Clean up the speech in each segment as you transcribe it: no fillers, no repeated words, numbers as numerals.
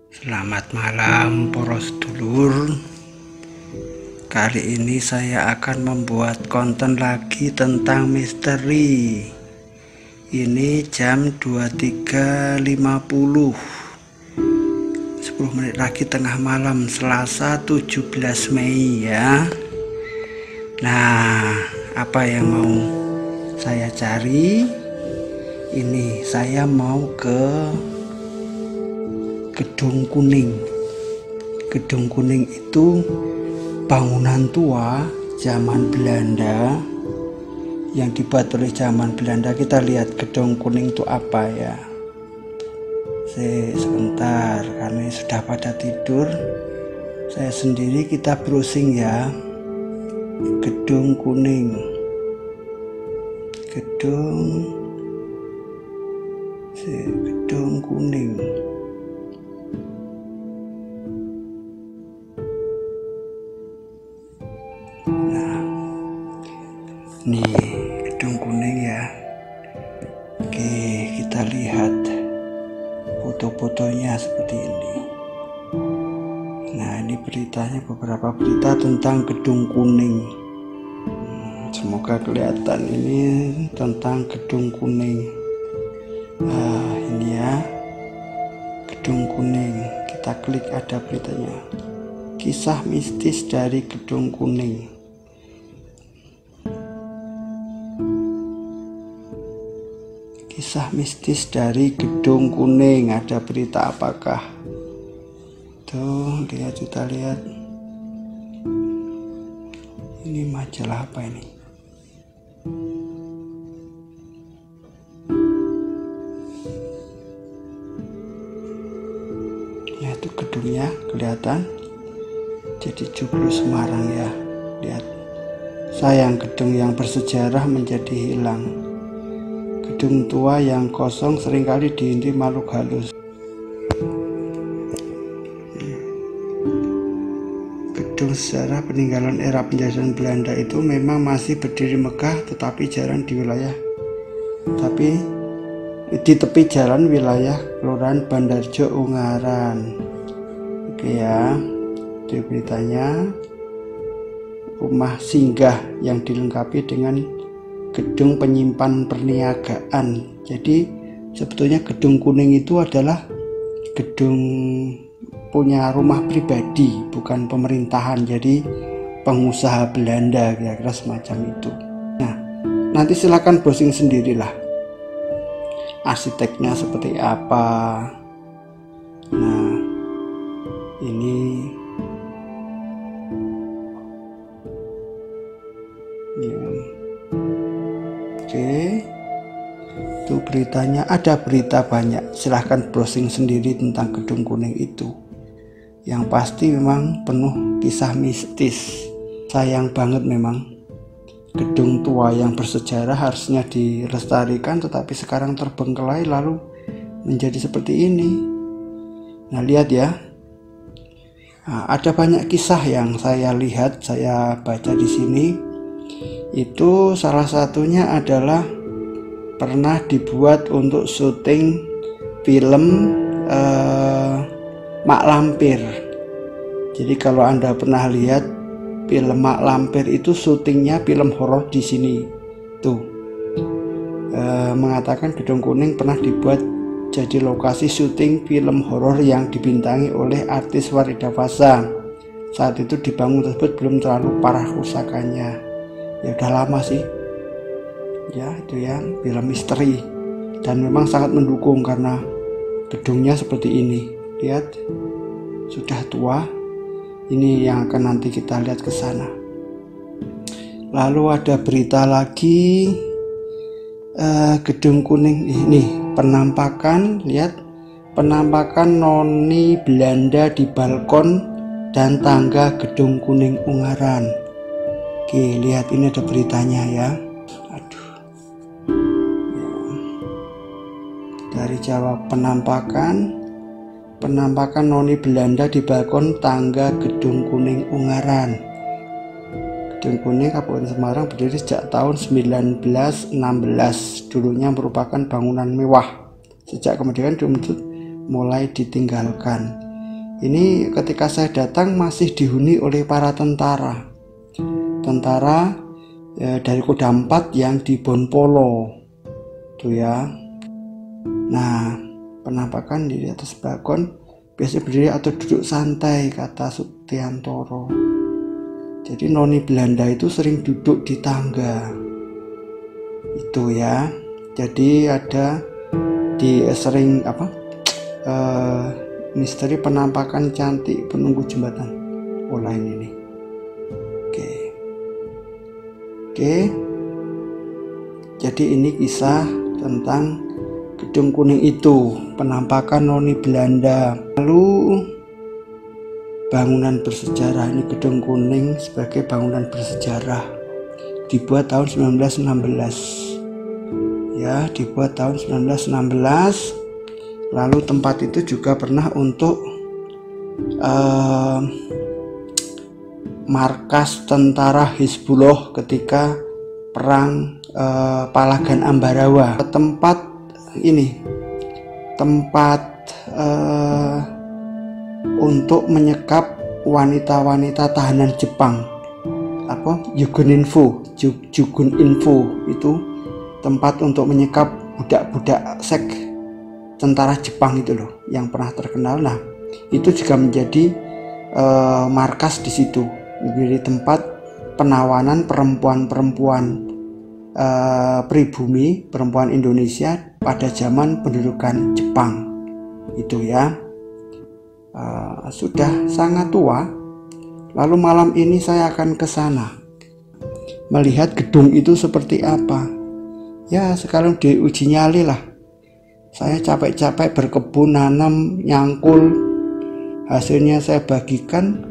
Selamat malam para sedulur. Kali ini saya akan membuat konten lagi tentang misteri. Ini jam 23.50, 10 menit lagi tengah malam, Selasa 17 Mei ya. Nah, apa yang mau saya cari? Ini saya mau ke Gedung Kuning. Gedung Kuning itu bangunan tua zaman Belanda yang dibuat oleh zaman Belanda. Kita lihat Gedung Kuning itu apa ya. Sebentar, karena sudah pada tidur. Saya sendiri, kita browsing ya. Gedung Kuning. Gedung Kuning. Nah, nih Gedung Kuning ya. Oke, kita lihat foto-fotonya seperti ini. Nah, ini beritanya, beberapa berita tentang Gedung Kuning. Semoga kelihatan ini tentang Gedung Kuning. Nah, ini ya, Gedung Kuning. Kita klik, ada beritanya. Kisah mistis dari Gedung Kuning. Kisah mistis dari Gedung Kuning. Ada berita apakah? Tuh, lihat, kita lihat. Ini majalah apa ini? Ya, itu gedungnya kelihatan. Jadi Joglo Semarang ya. Lihat. Sayang, gedung yang bersejarah menjadi hilang. Gedung tua yang kosong seringkali dihuni makhluk halus. Gedung sejarah peninggalan era penjajahan Belanda itu memang masih berdiri megah, tetapi jarang di tepi jalan wilayah Kelurahan Bandarjo, Ungaran. Oke ya, itu beritanya. Rumah singgah yang dilengkapi dengan gedung penyimpan perniagaan. Jadi sebetulnya Gedung Kuning itu adalah gedung punya rumah pribadi, bukan pemerintahan. Jadi pengusaha Belanda, kira-kira semacam itu. Nah, nanti silakan browsing sendirilah arsiteknya seperti apa. Nah, ini ya. Oke, itu beritanya. Ada berita banyak, silahkan browsing sendiri tentang Gedung Kuning itu. Yang pasti memang penuh kisah mistis. Sayang banget memang, gedung tua yang bersejarah harusnya dilestarikan, tetapi sekarang terbengkelai lalu menjadi seperti ini. Nah, lihat ya. Nah, ada banyak kisah yang saya lihat, saya baca di sini. Itu salah satunya adalah pernah dibuat untuk syuting film Mak Lampir. Jadi kalau Anda pernah lihat film Mak Lampir itu syutingnya film horor di sini. Tuh, mengatakan Gedung Kuning pernah dibuat jadi lokasi syuting film horor yang dibintangi oleh artis Warida Fasa. Saat itu dibangun tersebut belum terlalu parah kerusakannya. Ya udah lama sih ya, itu ya, film misteri, dan memang sangat mendukung karena gedungnya seperti ini. Lihat, sudah tua. Ini yang akan nanti kita lihat ke sana. Lalu ada berita lagi, Gedung Kuning ini penampakan. Lihat, penampakan noni Belanda di balkon dan tangga Gedung Kuning Ungaran. Oke, lihat, ini ada beritanya ya. Aduh. Ya. Dari Jawa, penampakan noni Belanda di balkon tangga Gedung Kuning Ungaran. Gedung Kuning Kabupaten Semarang berdiri sejak tahun 1916. Dulunya merupakan bangunan mewah Sejak kemerdekaan rumput mulai ditinggalkan. Ini ketika saya datang masih dihuni oleh para tentara dari Koda 4 yang di Bonpolo tuh ya. Nah, penampakan di atas balkon biasa berdiri atau duduk santai, kata Suktiantoro. Jadi noni Belanda itu sering duduk di tangga itu ya. Jadi ada misteri penampakan cantik penunggu jembatan lain ini. Oke. Jadi ini kisah tentang Gedung Kuning itu, penampakan noni Belanda. Lalu bangunan bersejarah, ini Gedung Kuning sebagai bangunan bersejarah, dibuat tahun 1916 ya, dibuat tahun 1916. Lalu tempat itu juga pernah untuk markas tentara Hizbullah ketika perang Palagan Ambarawa. Tempat untuk menyekap wanita-wanita tahanan Jepang, Juguninfo itu tempat untuk menyekap budak-budak seks tentara Jepang itu loh, yang pernah terkenal. Nah, itu juga menjadi markas di situ, menjadi tempat penawanan perempuan-perempuan pribumi, perempuan Indonesia pada zaman pendudukan Jepang itu ya. Sudah sangat tua. Lalu malam ini saya akan ke sana melihat gedung itu seperti apa ya. Sekarang diuji nyali lah. Saya capek-capek berkebun, nanam, nyangkul, hasilnya saya bagikan,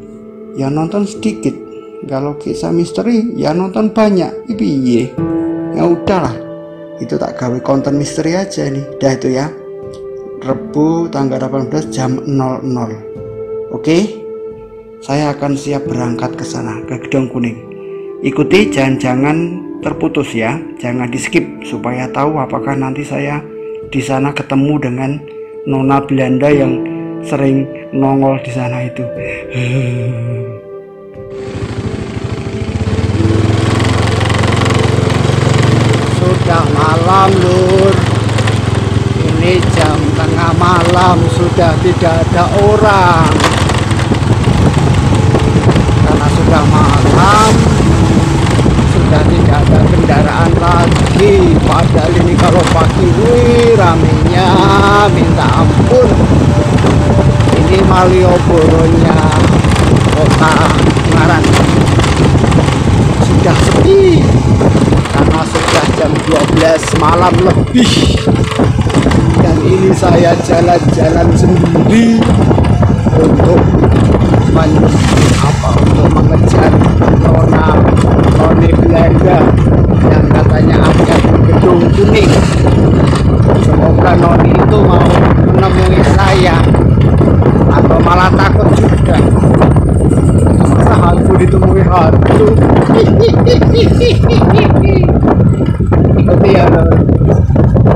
ya nonton sedikit. Kalau kisah misteri ya nonton banyak. Piye? Ya udahlah, itu tak gawe konten misteri aja nih. Dah itu ya, Rebu tanggal 18 jam 00. Oke, saya akan siap berangkat ke sana, ke Gedung Kuning. Ikuti, jangan terputus ya, jangan di skip supaya tahu apakah nanti saya di sana ketemu dengan nona Belanda yang sering nongol di sana itu. Sudah malam lur, ini jam tengah malam, sudah tidak ada orang karena sudah malam, sudah tidak ada kendaraan lagi. Padahal ini kalau pagi ramenya minta ampun. Ini Malioboro-nya kota Ungaran sudah sepi karena sudah jam 12 malam lebih, dan ini saya jalan-jalan sendiri untuk mengejar noni Belanda yang katanya ada di Gedung Kuning. Semoga noni itu mau menemui saya atau malah takut juga. Masa hantu ditemui hantu? Ikuti ya,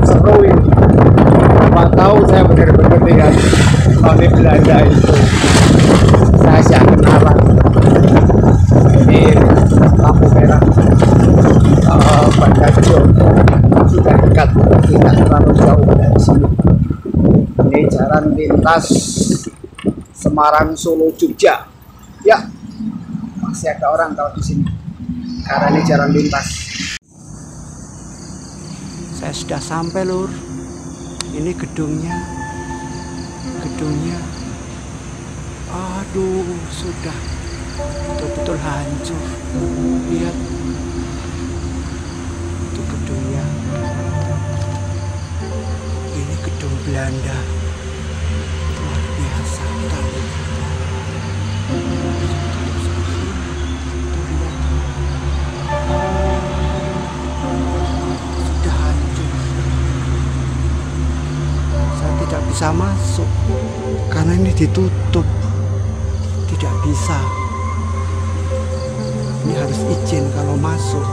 seru ini. Apa tahu saya benar-benar lihat noni Belanda itu. Saya siap kenalan. Ini lampu merah Bandar Joko sudah dekat, tidak terlalu jauh dari sini. Ini jalan lintas Semarang, Solo, Jogja. Ya, masih ada orang kalau di sini karena ini jalan lintas. Saya sudah sampai lur. Ini gedungnya. Aduh, sudah betul-betul hancur. Lihat, itu gedungnya. Ini gedung Belanda, luar biasa. Sudah hancur. Saya tidak bisa masuk karena ini ditutup. Tidak bisa. Ini harus izin kalau masuk.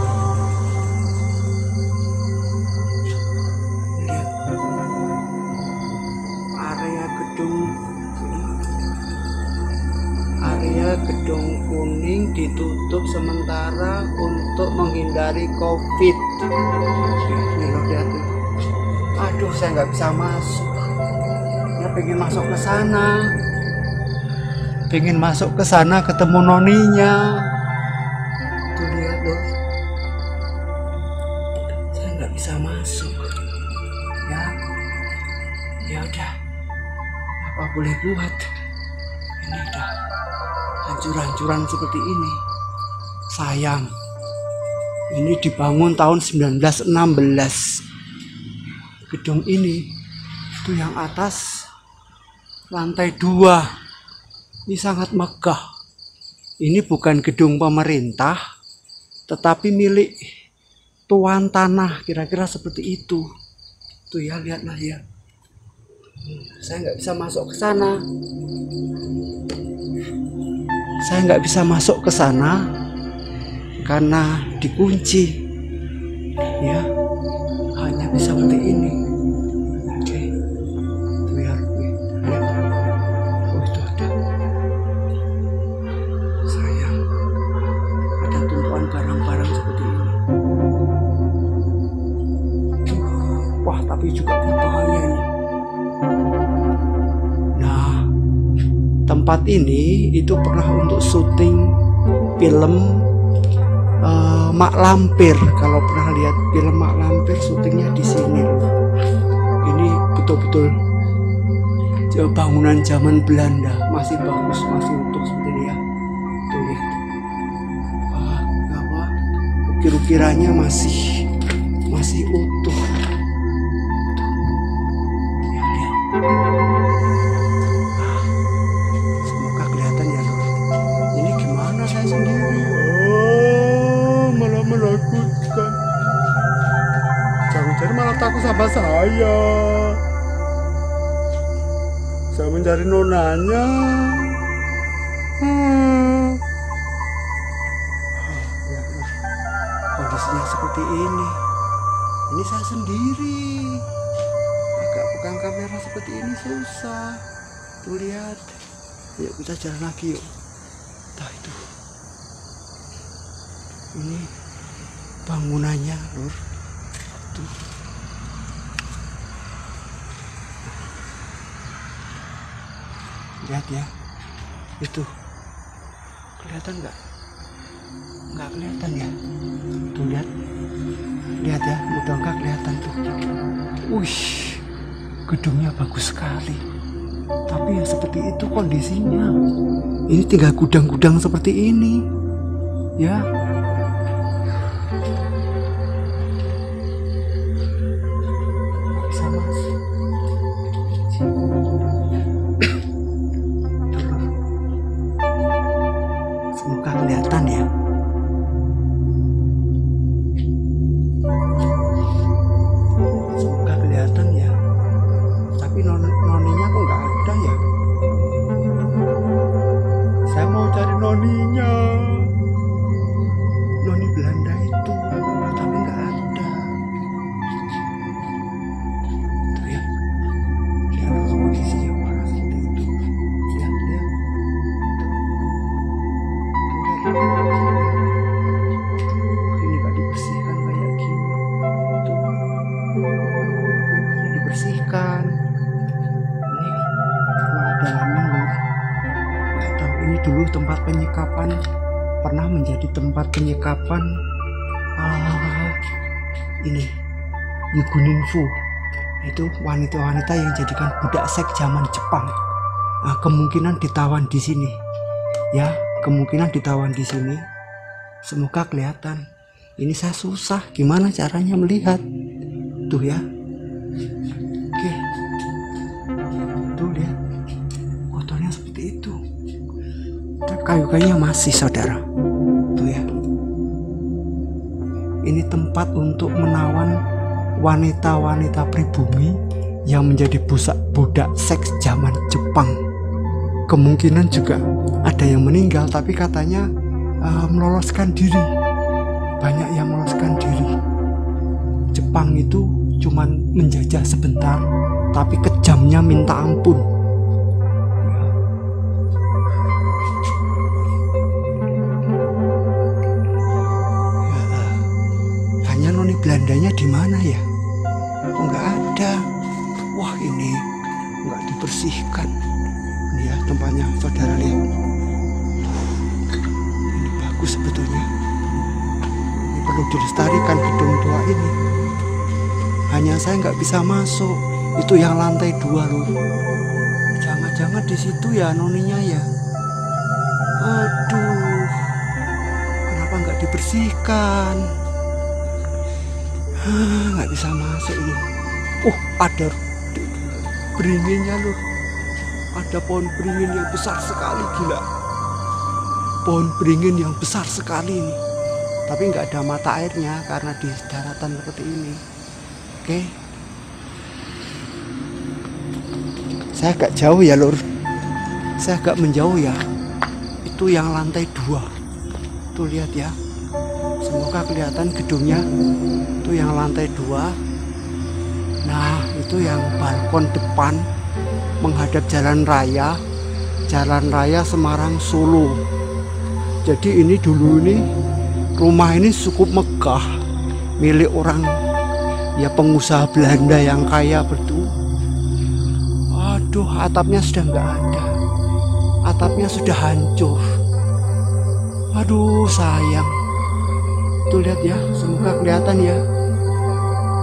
Lihat. ini ditutup sementara untuk menghindari COVID. Nih loh, lihat tuh. Aduh, saya nggak bisa masuk. Ya pengen masuk ke sana. Pengen masuk ke sana ketemu noninya. Tuh lihat loh. Saya nggak bisa masuk. Ya udah. Apa boleh buat? Ini udah hancur-hancuran seperti ini. Sayang. Ini dibangun tahun 1916. Gedung ini itu yang atas lantai 2. Ini sangat megah. Ini bukan gedung pemerintah, tetapi milik tuan tanah, kira-kira seperti itu. Tuh ya, lihatlah ya. Saya nggak bisa masuk ke sana. Saya nggak bisa masuk ke sana karena dikunci. Ya, hanya bisa seperti ini. Oke, tuh ya, lihat. Oh itu ada. Sayang, ada tumpuan barang-barang seperti ini. Wah, tapi juga berbahaya ini. Nah, tempat ini itu pernah untuk syuting film Mak Lampir. Kalau pernah lihat film Mak Lampir, syutingnya di sini. Ini betul-betul bangunan zaman Belanda, masih bagus, masih utuh seperti ini ya. Tuh lihat. Wah, apa? Ukir-ukirannya masih utuh. Semoga kelihatan ya, Lur. Ini gimana saya sendiri? Oh, malah menakutkan. Jangan-jangan malah takut sama saya. Saya mencari nonanya. Ya, kondisinya seperti ini. Ini saya sendiri. Agak pegang kamera seperti ini susah. Tuh lihat. Yuk kita jalan lagi yuk. Nah itu. Ini bangunannya, Lur. Tuh. Lihat ya. Itu. Kelihatan nggak? Nggak kelihatan ya. Tuh lihat. Lihat ya, udah nggak kelihatan tuh. Wih. Gedungnya bagus sekali, tapi ya seperti itu kondisinya. Ini tinggal gudang-gudang seperti ini, ya. Sama. Semoga kelihatan ya. Semoga kelihatan ya. Tapi noninya kok nggak ada ya. Saya mau cari noninya, noni Belanda itu, tapi nggak ada. Tuh ya, lihat kondisinya parah seperti itu. Lihat. Ini nggak dibersihkan kayak gini. Tuh, ini dibersihkan. Dalamnya, Lur. Nggak tahu, ini dulu tempat penyekapan, pernah menjadi tempat penyekapan ini Yuguninfu. Itu wanita-wanita yang jadikan budak seks zaman Jepang. Nah, kemungkinan ditawan di sini. Ya, kemungkinan ditawan di sini. Semoga kelihatan. Ini saya susah, gimana caranya melihat? Tuh ya. Oke. Tuh lihat. Seperti itu. Kayu-kayunya masih, saudara. Tuh ya. Ini tempat untuk menawan wanita-wanita pribumi yang menjadi budak seks zaman Jepang. Kemungkinan juga ada yang meninggal, tapi katanya meloloskan diri. Banyak yang meloloskan diri. Jepang itu cuman menjajah sebentar, tapi kejamnya minta ampun. Belandanya di mana ya? Oh, nggak ada. Wah, ini nggak dibersihkan. Ini ya tempatnya, saudara lihat. Ini bagus sebetulnya. Ini perlu dilestarikan gedung tua ini. Hanya saya nggak bisa masuk. Itu yang lantai 2 loh. Jangan-jangan di situ ya noninya ya. Aduh, kenapa nggak dibersihkan? Nggak bisa masuk ini. Ada beringinnya loh. Ada pohon beringin yang besar sekali, gila. Pohon beringin yang besar sekali ini. Tapi nggak ada mata airnya karena di daratan seperti ini. Oke. Saya agak jauh ya lur. Saya agak menjauh ya. Itu yang lantai 2. Tuh lihat ya. Semoga kelihatan gedungnya. Itu yang lantai 2. Nah, itu yang balkon depan menghadap jalan raya Semarang Solo. Jadi ini dulu ini rumah ini cukup megah, milik orang ya pengusaha Belanda yang kaya betul. Aduh, atapnya sudah nggak ada. Atapnya sudah hancur. Aduh, sayang. Tuh lihat ya, semoga kelihatan ya.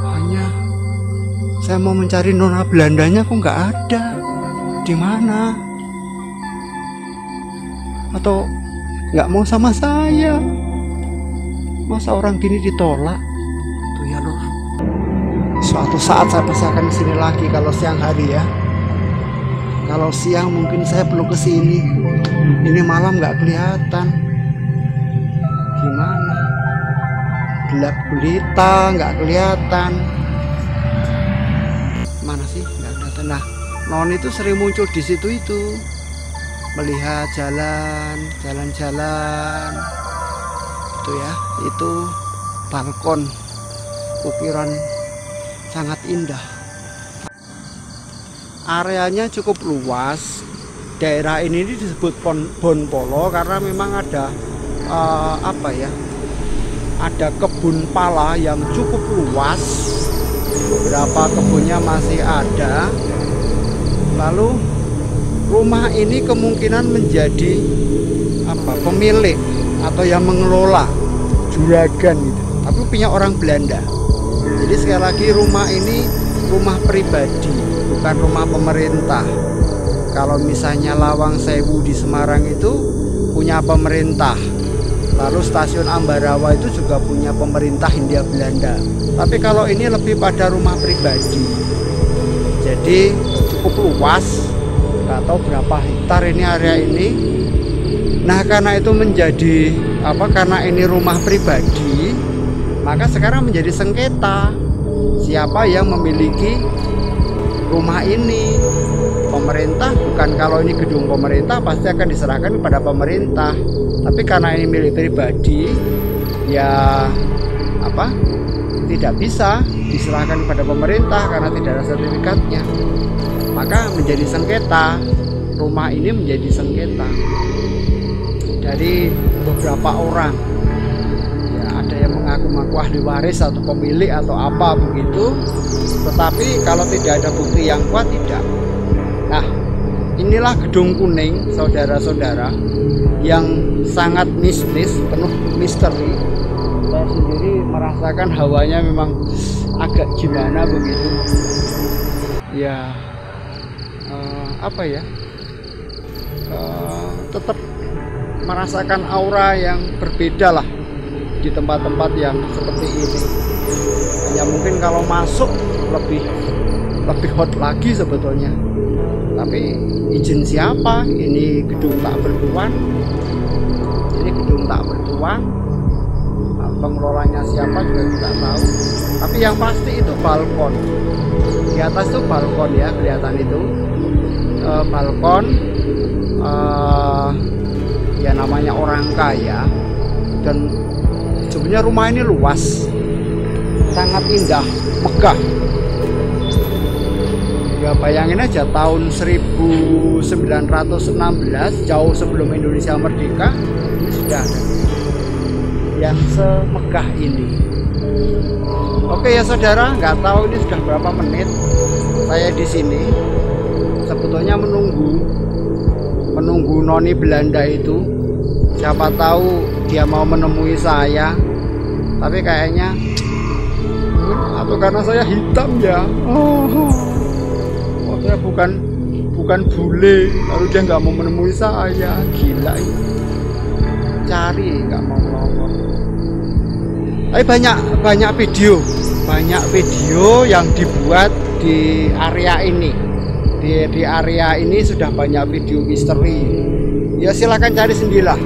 Hanya saya mau mencari nona Belandanya kok nggak ada. Di mana? Atau nggak mau sama saya? Masa orang gini ditolak? Tuh ya loh. Suatu saat saya pasti akan kesini lagi kalau siang hari ya. Kalau siang mungkin saya perlu kesini. Ini malam nggak kelihatan. Gimana? Gelap gulita, nggak kelihatan. Mana sih? Nggak kelihatan. Nah, non itu sering muncul di situ itu, melihat jalan-jalan. Itu ya, itu balkon, ukiran sangat indah. Areanya cukup luas. Daerah ini disebut Bonpolo karena memang ada ada kebun pala yang cukup luas. Beberapa kebunnya masih ada. Lalu rumah ini kemungkinan menjadi pemilik atau yang mengelola juragan gitu. Tapi punya orang Belanda. Jadi sekali lagi rumah ini rumah pribadi, bukan rumah pemerintah. Kalau misalnya Lawang Sewu di Semarang itu punya pemerintah. Lalu stasiun Ambarawa itu juga punya pemerintah Hindia Belanda. Tapi kalau ini lebih pada rumah pribadi. Jadi cukup luas. Nggak tahu berapa hektar ini area ini. Nah, karena itu menjadi karena ini rumah pribadi, maka sekarang menjadi sengketa. Siapa yang memiliki rumah ini? Pemerintah, bukan. Kalau ini gedung pemerintah pasti akan diserahkan kepada pemerintah. Tapi karena ini milik pribadi, ya tidak bisa diserahkan kepada pemerintah karena tidak ada sertifikatnya. Maka menjadi sengketa. Rumah ini menjadi sengketa dari beberapa orang. Ya, ada yang mengaku-ngaku ahli waris atau pemilik atau apa begitu. Tetapi kalau tidak ada bukti yang kuat, tidak. Nah, inilah Gedung Kuning, saudara-saudara, yang sangat mistis, penuh misteri. Saya sendiri merasakan hawanya memang agak gimana begitu. Ya, tetap merasakan aura yang berbeda lah di tempat-tempat yang seperti ini. Hanya mungkin kalau masuk lebih hot lagi sebetulnya. Tapi izin siapa? Ini gedung tak bertuan. Ini gedung tak bertuan. Pengelolanya siapa juga tidak tahu. Tapi yang pasti itu balkon. Di atas itu balkon ya, kelihatan itu balkon. Ya namanya orang kaya. Dan sebenarnya rumah ini luas, sangat indah, megah. Ya bayangin aja tahun 1916, jauh sebelum Indonesia merdeka, ini sudah ada yang semegah ini. Oke ya saudara, nggak tahu ini sudah berapa menit saya di sini. Sebetulnya menunggu noni Belanda itu. Siapa tahu dia mau menemui saya. Tapi kayaknya atau karena saya hitam ya. Oh saya bukan bule, lalu dia nggak mau menemui saya. Gila ini. Cari nggak mau nongol. Tapi banyak video yang dibuat di area ini. Di area ini sudah banyak video misteri. Ya silakan cari sendirilah.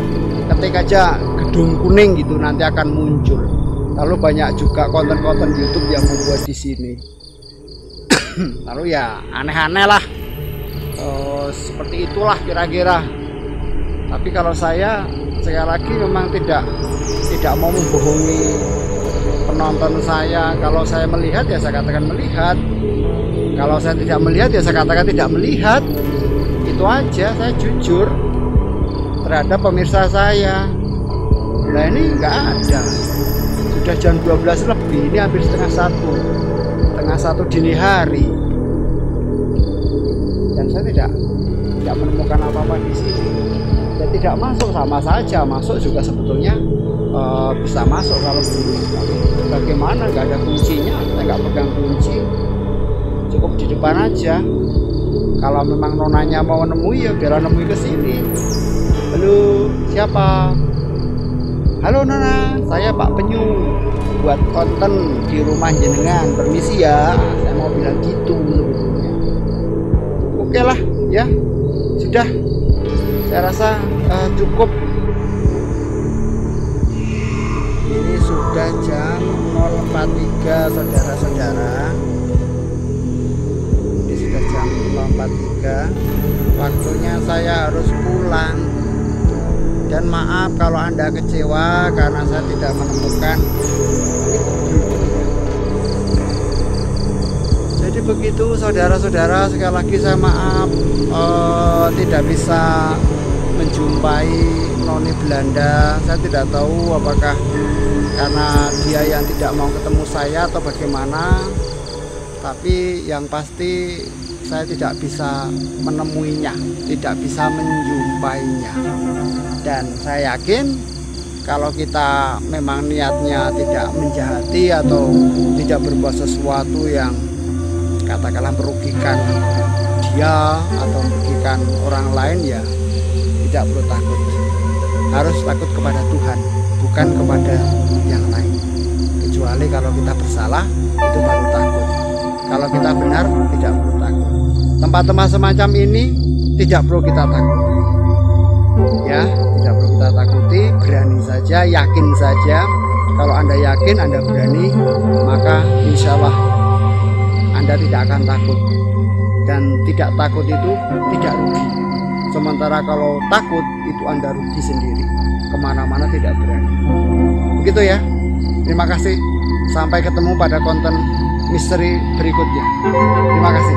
Ketik aja gedung kuning gitu nanti akan muncul. Lalu banyak juga konten-konten YouTube yang membuat di sini. Lalu ya aneh-aneh lah. Seperti itulah kira-kira. Tapi kalau saya sekali lagi memang tidak mau membohongi penonton saya. Kalau saya melihat ya saya katakan melihat. Kalau saya tidak melihat ya saya katakan tidak melihat. Itu aja, saya jujur terhadap pemirsa saya. Nah ini nggak ada. Sudah jam 12 lebih, ini hampir setengah satu dini hari. Dan saya tidak menemukan apa-apa di sini. Dan tidak masuk sama saja, masuk juga sebetulnya bisa masuk kalau begini. Tapi bagaimana nggak ada kuncinya, saya nggak pegang kunci, cukup di depan aja. Kalau memang nonanya mau nemui ya biar nemui ke sini. Halo, siapa? Halo Nona, saya Pak Penyu, buat konten di rumah jenengan. Permisi ya, saya mau bilang gitu sebetulnya. Oke lah ya, sudah. Saya rasa cukup. Ini sudah jam 0.43 saudara-saudara. Ini sudah jam 0.43. Waktunya saya harus pulang. Dan maaf kalau Anda kecewa karena saya tidak menemukan. Jadi begitu saudara-saudara, sekali lagi saya maaf tidak bisa menjumpai noni Belanda. Saya tidak tahu apakah karena dia yang tidak mau ketemu saya atau bagaimana. Tapi yang pasti saya tidak bisa menemuinya, tidak bisa menjumpainya. Dan saya yakin kalau kita memang niatnya tidak menjahati atau tidak berbuat sesuatu yang katakanlah merugikan dia atau merugikan orang lain, ya tidak perlu takut. Harus takut kepada Tuhan, bukan kepada yang lain. Kecuali kalau kita bersalah, itu baru takut. Kalau kita benar, tidak perlu takut. Tempat-tempat semacam ini tidak perlu kita takuti. Ya, tidak perlu kita takuti, berani saja, yakin saja. Kalau Anda yakin, Anda berani, maka insya Allah Anda tidak akan takut. Dan tidak takut itu tidak rugi. Sementara kalau takut, itu Anda rugi sendiri. Kemana-mana tidak berani. Begitu ya. Terima kasih. Sampai ketemu pada konten misteri berikutnya. Terima kasih.